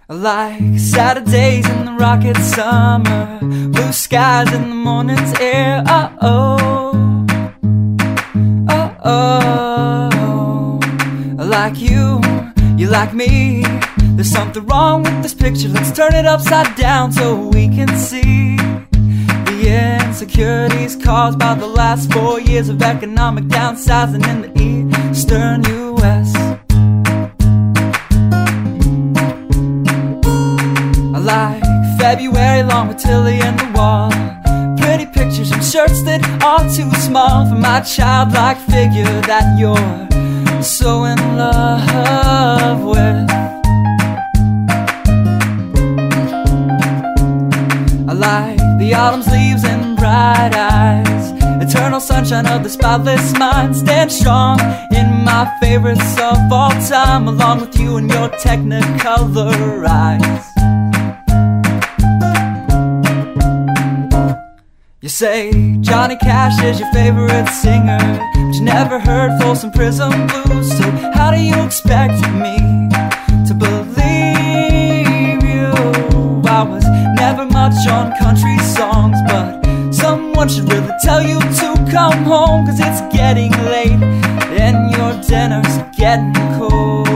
Like Saturdays in the rocket summer, blue skies in the morning's air. Oh, oh, oh, oh. Like you like me. There's something wrong with this picture. Let's turn it upside down so we can see the insecurities caused by the last 4 years of economic downsizing in the eastern U.S. Like February long with Tilly and the wall, pretty pictures and shirts that are too small for my childlike figure that you're so in love with. I like the autumn's leaves and bright eyes, eternal sunshine of the spotless mind. Stand strong in my favorites of all time, along with you and your technicolor eyes. You say Johnny Cash is your favorite singer, but you never heard Folsom Prison Blues. So how do you expect me to believe you? I was never much on country songs, but someone should really tell you to come home, 'cause it's getting late and your dinner's getting cold.